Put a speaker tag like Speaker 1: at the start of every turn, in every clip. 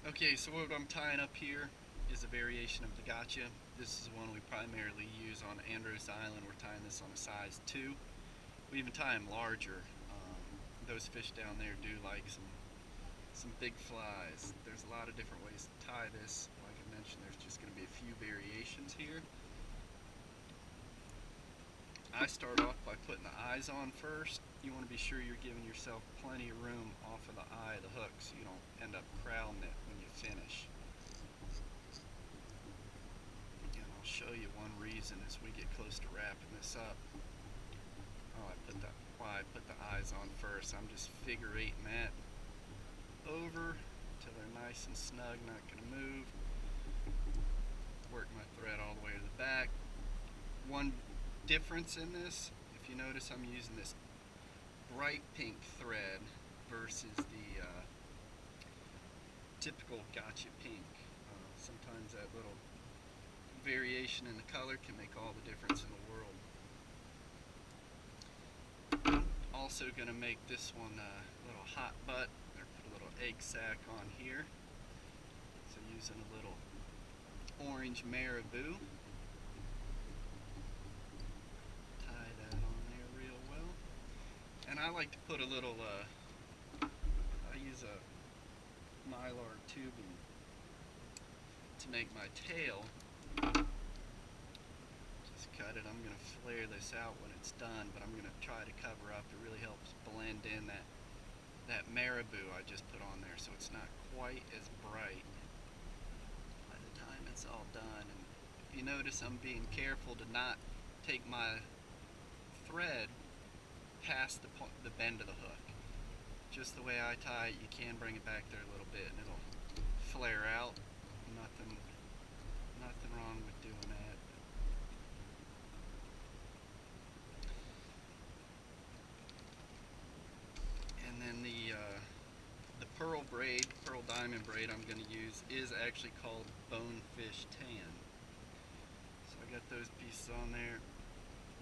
Speaker 1: Okay, so what I'm tying up here is a variation of the gotcha. This is one we primarily use on Andros Island. We're tying this on a size 2. We even tie them larger. Those fish down there do like some big flies. There's a lot of different ways to tie this. Like I mentioned, there's just going to be a few variations here. I start off by putting the eyes on first. You want to be sure you're giving yourself plenty of room off of the eye of the hook so you don't end up crowding it when you finish. And I'll show you one reason as we get close to wrapping this up. Why I put the eyes on first. I'm just figure eighting that over till they're nice and snug, not going to move. Work my thread all the way to the back. One difference in this, if you notice, I'm using this bright pink thread versus the typical gotcha pink. Sometimes that little variation in the color can make all the difference in the world. Also going to make this one a little hot butt, or put a little egg sac on here. So using a little orange marabou. Tie that on there real well. And I like to put a little, I use a mylar tubing to make my tail. Just cut it. I'm going to flare this out when it's done, but I'm going to try to cover up. It really helps blend in that marabou I just put on there, so it's not quite as bright by the time it's all done. And if you notice, I'm being careful to not take my thread past the bend of the hook. Just the way I tie it, you can bring it back there a little bit and it'll flare out. Nothing wrong with doing that. And then the pearl diamond braid I'm going to use is actually called bonefish tan. So I got those pieces on there.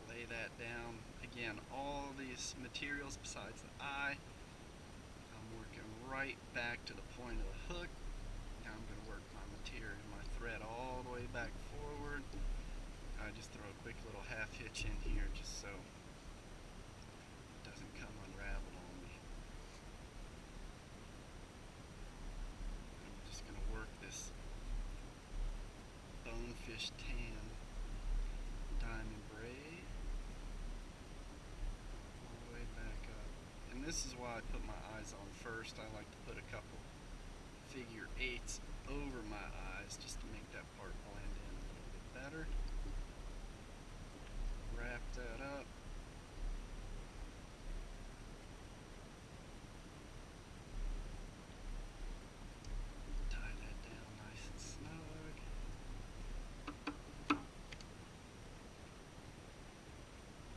Speaker 1: Lay that down. Again, all these materials besides the eye, I'm working right back to the point of the hook. Now I'm going to work my material, my thread all the way back forward. I just throw a quick little half hitch in here just so it doesn't come unraveled on me. I'm just going to work this bonefish tan diamond braid all the way back up. And this is why I put my eyes on first. I like to put a couple figure eights over my eyes just to make that part blend in a little bit better. Wrap that up. Tie that down nice and snug.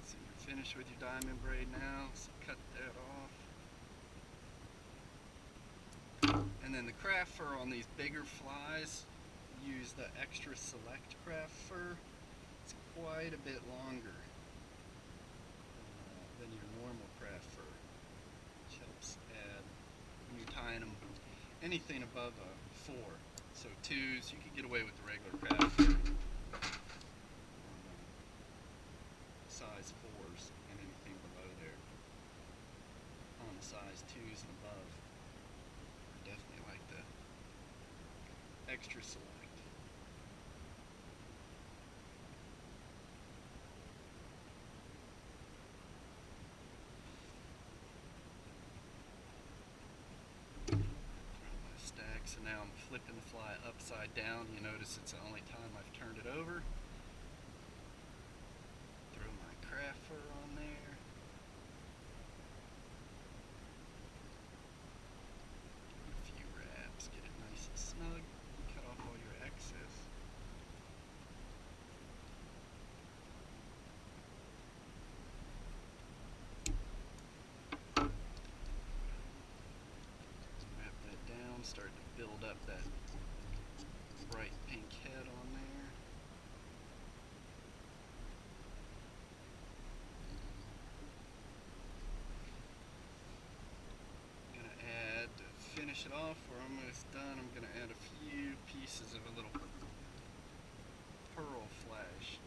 Speaker 1: So you're finished with your diamond braid now, so cut that off. And then the craft fur on these bigger flies, use the extra select craft fur. It's quite a bit longer than your normal craft fur, which helps add, when you're tying them, anything above a 4. So 2s, you could get away with the regular craft fur. Size 4s and anything below there. On the size 2s and above, definitely like the extra select. So now I'm flipping the fly upside down. You notice it's the only time I've turned it over. Throw my craft fur on there. Give it a few wraps, get it nice and snug. Cut off all your excess. Wrap that down, start to build up that bright pink head on there. I'm going to add, to finish it off. We're almost done. I'm going to add a few pieces of a little pearl flash.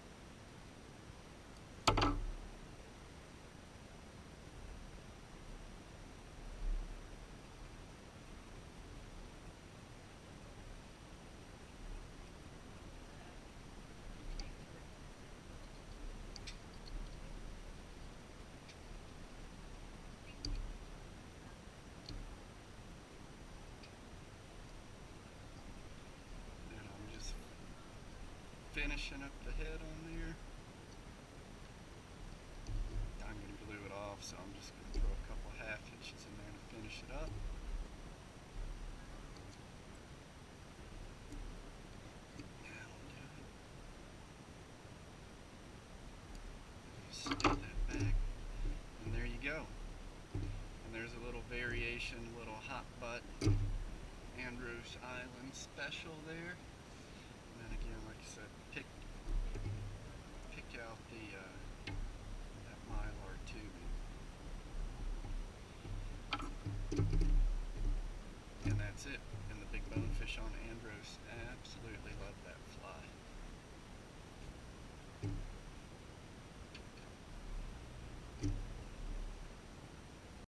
Speaker 1: Finishing up the head on there. I'm going to glue it off, so I'm just going to throw a couple half hitches in there to finish it up. That'll do it. Snip that back, and there you go. And there's a little variation, little hot butt Andros Island special there. And then again, like I said, pick out that mylar tubing. And that's it. And the big bonefish on Andros. Absolutely love that.